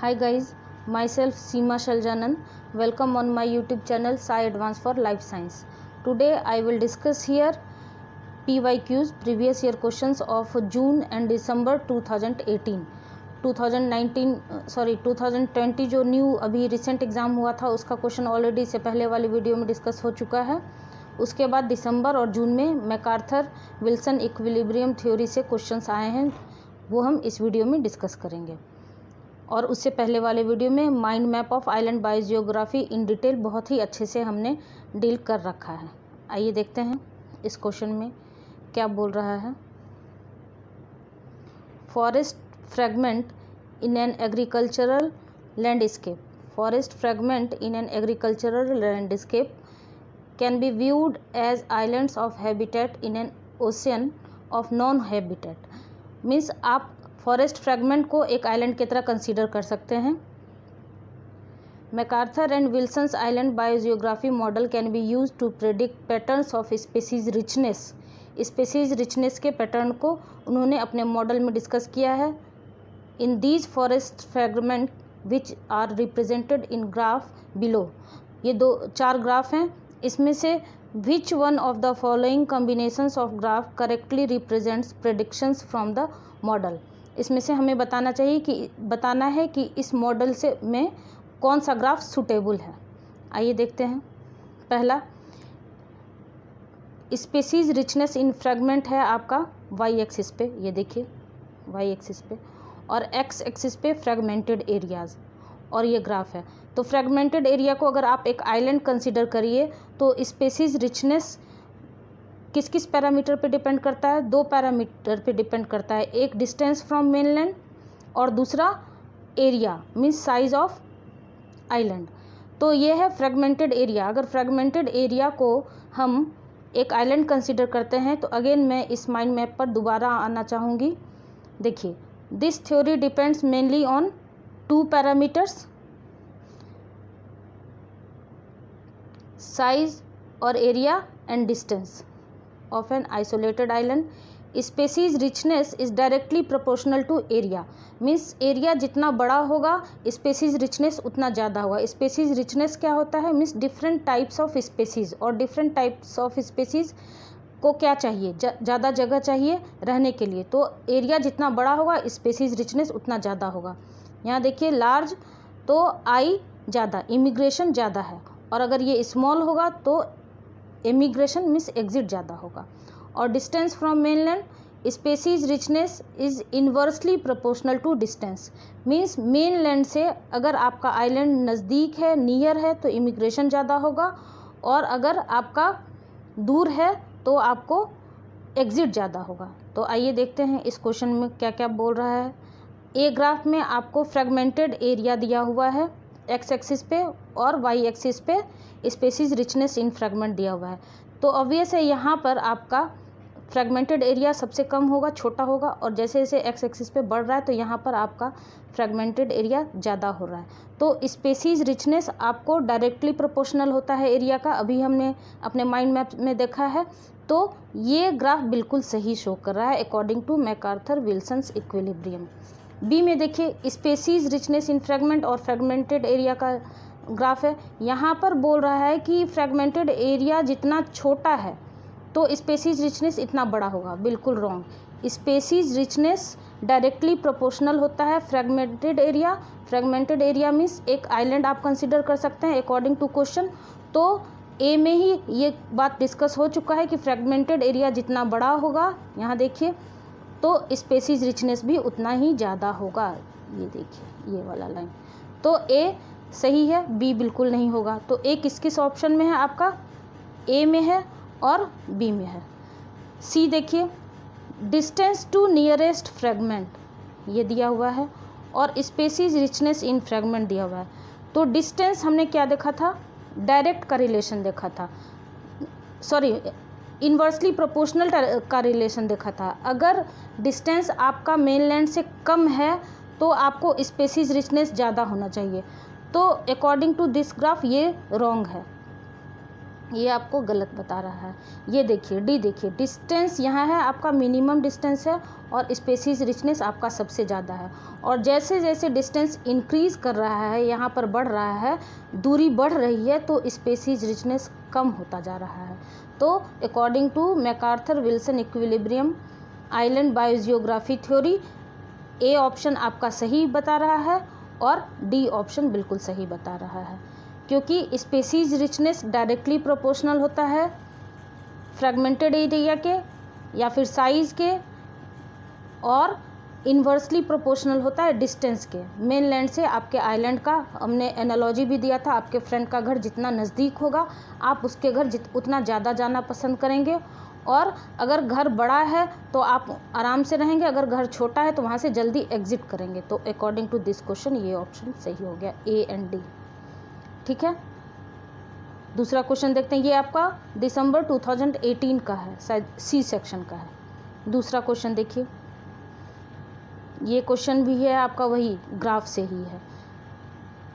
Hi guys, myself Seema Shaljanan. Welcome on my YouTube channel Sai Advance for Life Science. Today I will discuss here PYQs, previous year questions of June and December 2018. 2020 जो new अभी recent exam हुआ था उसका question already इससे पहले वाली video में discuss हो चुका है। उसके बाद दिसंबर और जून में मैकार्थर विल्सन इक्विलिब्रियम थ्योरी से क्वेश्चंस आए हैं, वो हम इस वीडियो में डिस्कस करेंगे। और उससे पहले वाले वीडियो में mind map of island biogeography in detail बहुत ही अच्छे से हमने डील कर रखा है। आइए देखते हैं इस क्वेश्चन में क्या बोल रहा है। Forest fragment in an agricultural landscape, forest fragment in an agricultural landscape can be viewed as islands of habitat in an ocean of non habitat. Means आप फॉरेस्ट फ्रेगमेंट को एक आइलैंड की तरह कंसीडर कर सकते हैं। MacArthur and Wilson's island biogeography model can be use to predict patterns of species richness. Species richness के pattern को उन्होंने अपने मॉडल में डिस्कस किया है। In these forest fragment which are represented in graph below, ये 4 ग्राफ हैं, इसमें से which one of the following combinations of graph correctly represents predictions from the model. इसमें से हमें बताना है कि इस मॉडल से में कौन सा ग्राफ सूटेबल है। आइए देखते हैं। पहला स्पीसीज रिचनेस इन फ्रेगमेंट है आपका वाई एक्सिस पे, ये देखिए वाई एक्सिस पे, और एक्स एक्सिस पे फ्रेगमेंटेड एरियाज़, और ये ग्राफ है। तो फ्रेगमेंटेड एरिया को अगर आप एक आइलैंड कंसिडर करिए तो स्पीसीज रिचनेस किस किस पैरामीटर पे डिपेंड करता है? 2 पैरामीटर पे डिपेंड करता है, एक डिस्टेंस फ्रॉम मेनलैंड और दूसरा area means size of island. तो ये है फ्रेगमेंटेड एरिया। अगर फ्रेगमेंटेड एरिया को हम एक आइलैंड कंसिडर करते हैं तो अगेन मैं इस माइंड मैप पर दोबारा आना चाहूँगी। देखिए, this theory depends mainly on 2 parameters, size और area and distance of an isolated island. Species richness is directly proportional to area. Means area जितना बड़ा होगा species richness उतना ज़्यादा होगा। species richness क्या होता है? Means different types of species, और different types of species को क्या चाहिए? ज़्यादा जगह चाहिए रहने के लिए, तो एरिया जितना बड़ा होगा species richness उतना ज़्यादा होगा। यहाँ देखिए लार्ज तो आई ज़्यादा, इमिग्रेशन ज़्यादा है, और अगर ये स्मॉल होगा तो इमिग्रेशन मीन्स एग्जिट ज़्यादा होगा। और distance from mainland species richness is inversely proportional to distance. Means mainland से अगर आपका आइलैंड नज़दीक है, नियर है, तो इमिग्रेशन ज़्यादा होगा, और अगर आपका दूर है तो आपको एग्जिट ज़्यादा होगा। तो आइए देखते हैं इस क्वेश्चन में क्या क्या बोल रहा है। ए ग्राफ में आपको फ्रेगमेंटेड एरिया दिया हुआ है एक्स एक्सिस पे, और वाई एक्सिस पे स्पीसीज रिचनेस इन फ्रेगमेंट दिया हुआ है। तो ऑब्वियस है यहाँ पर आपका फ्रेगमेंटेड एरिया सबसे कम होगा, छोटा होगा, और जैसे जैसे एक्स एक्सिस पे बढ़ रहा है तो यहाँ पर आपका फ्रेगमेंटेड एरिया ज़्यादा हो रहा है। तो स्पीसीज रिचनेस आपको डायरेक्टली प्रोपोर्शनल होता है एरिया का, अभी हमने अपने माइंड मैप में देखा है। तो ये ग्राफ बिल्कुल सही शो कर रहा है according to MacArthur Wilson's equilibrium. B में देखिए स्पीसीज रिचनेस इन फ्रेगमेंट और फ्रेगमेंटेड एरिया का ग्राफ है। यहाँ पर बोल रहा है कि फ्रेगमेंटेड एरिया जितना छोटा है तो स्पीसीज रिचनेस इतना बड़ा होगा। बिल्कुल wrong. Species richness directly proportional होता है fragmented area. Fragmented area means एक आइलैंड आप कंसिडर कर सकते हैं अकॉर्डिंग टू क्वेश्चन। तो ए में ही ये बात डिस्कस हो चुका है कि फ्रेगमेंटेड एरिया जितना बड़ा होगा, यहाँ देखिए, तो स्पीसीज रिचनेस भी उतना ही ज़्यादा होगा। ये देखिए ये वाला लाइन, तो ए सही है, बी बिल्कुल नहीं होगा। तो ए किस किस ऑप्शन में है आपका? ए में है और बी में है। सी देखिए डिस्टेंस टू नियरेस्ट फ्रेगमेंट ये दिया हुआ है, और स्पीसीज रिचनेस इन फ्रेगमेंट दिया हुआ है। तो डिस्टेंस हमने क्या देखा था? डायरेक्ट का रिलेशन देखा था, सॉरी इन्वर्सली प्रोपोर्शनल का रिलेशन देखा था। अगर डिस्टेंस आपका मेनलैंड से कम है तो आपको स्पीसीज रिचनेस ज़्यादा होना चाहिए। तो अकॉर्डिंग टू दिस ग्राफ ये रॉन्ग है। ये आपको गलत बता रहा है। ये देखिए डी, देखिए डिस्टेंस यहाँ है आपका मिनिमम डिस्टेंस है और स्पेसीज रिचनेस आपका सबसे ज़्यादा है, और जैसे जैसे डिस्टेंस इंक्रीज़ कर रहा है, यहाँ पर बढ़ रहा है, दूरी बढ़ रही है, तो स्पेसीज रिचनेस कम होता जा रहा है। तो according to MacArthur Wilson equilibrium island biogeography theory, A option आपका सही बता रहा है और डी ऑप्शन बिल्कुल सही बता रहा है, क्योंकि स्पेसीज रिचनेस डायरेक्टली प्रोपोर्शनल होता है फ्रेगमेंटेड एरिया के या फिर साइज़ के, और इन्वर्सली प्रोपोर्शनल होता है डिस्टेंस के। मेनलैंड से आपके आइलैंड का हमने एनालॉजी भी दिया था, आपके फ्रेंड का घर जितना नज़दीक होगा आप उसके घर उतना ज़्यादा जाना पसंद करेंगे, और अगर घर बड़ा है तो आप आराम से रहेंगे, अगर घर छोटा है तो वहाँ से जल्दी एग्जिट करेंगे। तो अकॉर्डिंग टू दिस क्वेश्चन ये ऑप्शन सही हो गया, ए एंड डी। ठीक है, दूसरा क्वेश्चन देखते हैं। ये आपका दिसंबर 2018 का है, शायद सी सेक्शन का है। दूसरा क्वेश्चन देखिए, ये क्वेश्चन भी है आपका वही ग्राफ से ही है,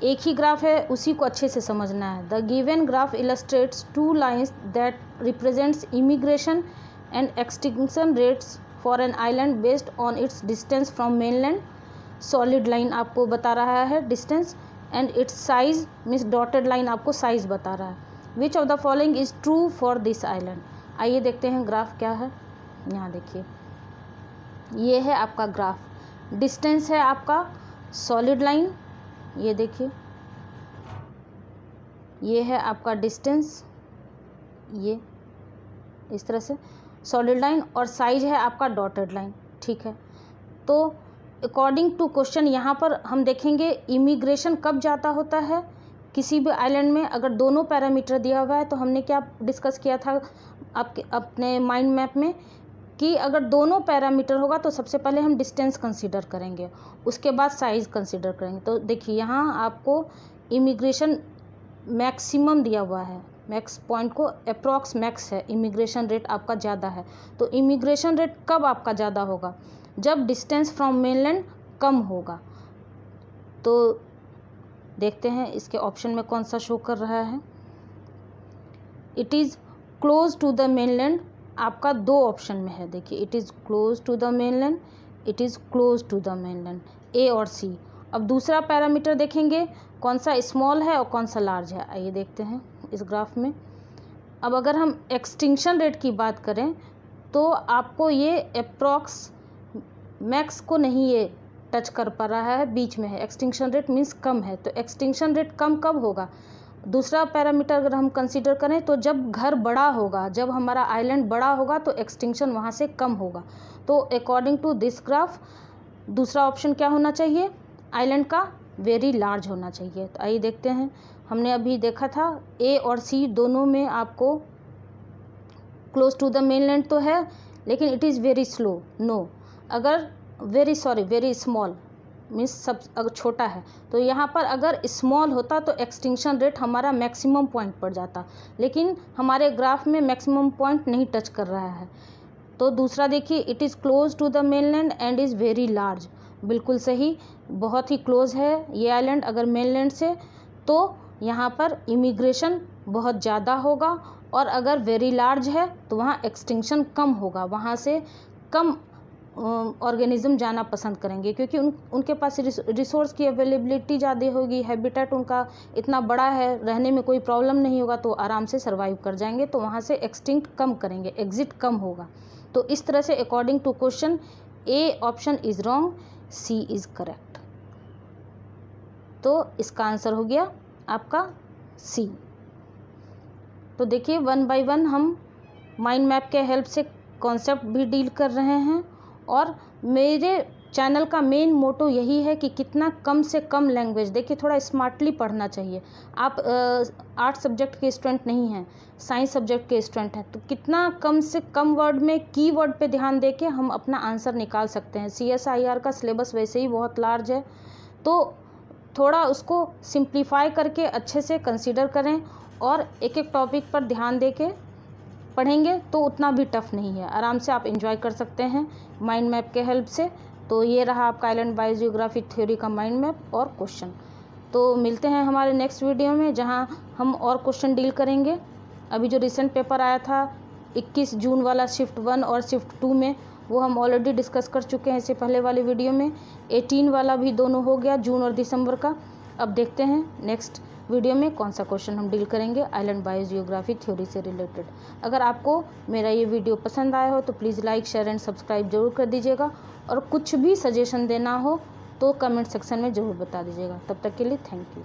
एक ही ग्राफ है, उसी को अच्छे से समझना है। The given graph illustrates two lines that represents immigration and extinction rates for an island based on it's distance from mainland. Solid line आपको बता रहा है distance, and it's size means dotted line आपको साइज बता रहा है। Which of the following is true for this island. आइए देखते हैं ग्राफ क्या है। यहाँ देखिए, ये है आपका ग्राफ, डिस्टेंस है आपका सॉलिड लाइन, ये देखिए ये है आपका डिस्टेंस, ये इस तरह से सॉलिड लाइन, और साइज है आपका डॉटेड लाइन। ठीक है, तो अकॉर्डिंग टू क्वेश्चन यहाँ पर हम देखेंगे इमिग्रेशन कब ज़्यादा होता है किसी भी आइलैंड में। अगर दोनों पैरामीटर दिया हुआ है तो हमने क्या डिस्कस किया था आपके अपने माइंड मैप में कि अगर दोनों पैरामीटर होगा तो सबसे पहले हम डिस्टेंस कंसीडर करेंगे, उसके बाद साइज़ कंसीडर करेंगे। तो देखिए यहाँ आपको इमिग्रेशन मैक्सिमम दिया हुआ है, मैक्स पॉइंट को अप्रॉक्स मैक्स है, इमिग्रेशन रेट आपका ज़्यादा है। तो इमिग्रेशन रेट कब आपका ज़्यादा होगा, जब डिस्टेंस फ्रॉम मेनलैंड कम होगा। तो देखते हैं इसके ऑप्शन में कौन सा शो कर रहा है। It is close to the mainland, आपका दो ऑप्शन में है। देखिए it is close to the mainland, it is close to the mainland, a और सी। अब दूसरा पैरामीटर देखेंगे कौन सा स्मॉल है और कौन सा लार्ज है। आइए देखते हैं इस ग्राफ में। अब अगर हम एक्सटिंक्शन रेट की बात करें तो आपको ये अप्रॉक्स मैक्स को नहीं ये टच कर पा रहा है, बीच में है। एक्सटिंक्शन रेट मीन्स कम है, तो एक्सटिंक्शन रेट कम कब होगा। दूसरा पैरामीटर अगर हम कंसीडर करें तो जब घर बड़ा होगा, जब हमारा आइलैंड बड़ा होगा तो एक्सटिंक्शन वहाँ से कम होगा। तो अकॉर्डिंग टू दिस ग्राफ दूसरा ऑप्शन क्या होना चाहिए, आइलैंड का वेरी लार्ज होना चाहिए। तो आइए देखते हैं, हमने अभी देखा था ए और सी दोनों में आपको क्लोज टू द मेनलैंड तो है, लेकिन it is very slow, no. अगर वेरी स्मॉल मीन्स सब अगर छोटा है, तो यहाँ पर अगर स्मॉल होता तो एक्सटिंक्शन रेट हमारा मैक्सिमम पॉइंट पर जाता, लेकिन हमारे ग्राफ में मैक्सिमम पॉइंट नहीं टच कर रहा है। तो दूसरा देखिए, it is close to the mainland and is very large, बिल्कुल सही, बहुत ही क्लोज है ये आइलैंड अगर मेनलैंड से, तो यहाँ पर इमिग्रेशन बहुत ज़्यादा होगा, और अगर वेरी लार्ज है तो वहाँ एक्सटिंक्शन कम होगा, वहाँ से कम ऑर्गेनिज्म जाना पसंद करेंगे, क्योंकि उनके पास रिसोर्स की अवेलेबिलिटी ज़्यादा होगी, हैबिटेट उनका इतना बड़ा है, रहने में कोई प्रॉब्लम नहीं होगा, तो आराम से सर्वाइव कर जाएंगे, तो वहाँ से एक्सटिंक्ट कम करेंगे, एग्जिट कम होगा। तो इस तरह से according to question A option is wrong, C is correct. तो इसका आंसर हो गया आपका सी। तो देखिए 1 बाय 1 हम माइंड मैप के हेल्प से कॉन्सेप्ट भी डील कर रहे हैं, और मेरे चैनल का मेन मोटो यही है कि कितना कम से कम लैंग्वेज, देखिए थोड़ा स्मार्टली पढ़ना चाहिए। आप आर्ट सब्जेक्ट के स्टूडेंट नहीं हैं, साइंस सब्जेक्ट के स्टूडेंट हैं, तो कितना कम से कम वर्ड में कीवर्ड पे ध्यान दे के हम अपना आंसर निकाल सकते हैं। CSIR का सिलेबस वैसे ही बहुत लार्ज है, तो थोड़ा उसको सिंप्लीफाई करके अच्छे से कंसीडर करें, और एक एक टॉपिक पर ध्यान दे के पढ़ेंगे तो उतना भी टफ नहीं है, आराम से आप एंजॉय कर सकते हैं माइंड मैप के हेल्प से। तो ये रहा आपका आइलैंड बायोजियोग्राफी थ्योरी का माइंड मैप और क्वेश्चन। तो मिलते हैं हमारे नेक्स्ट वीडियो में, जहां हम और क्वेश्चन डील करेंगे। अभी जो रिसेंट पेपर आया था 21 जून वाला शिफ्ट 1 और शिफ्ट 2 में, वो हम ऑलरेडी डिस्कस कर चुके हैं इससे पहले वाले वीडियो में। 18 वाला भी दोनों हो गया, जून और दिसंबर का। अब देखते हैं नेक्स्ट वीडियो में कौन सा क्वेश्चन हम डील करेंगे आइलैंड बायोजियोग्राफी थ्योरी से रिलेटेड। अगर आपको मेरा ये वीडियो पसंद आया हो तो please like, share and subscribe जरूर कर दीजिएगा, और कुछ भी सजेशन देना हो तो कमेंट सेक्शन में ज़रूर बता दीजिएगा। तब तक के लिए थैंक यू।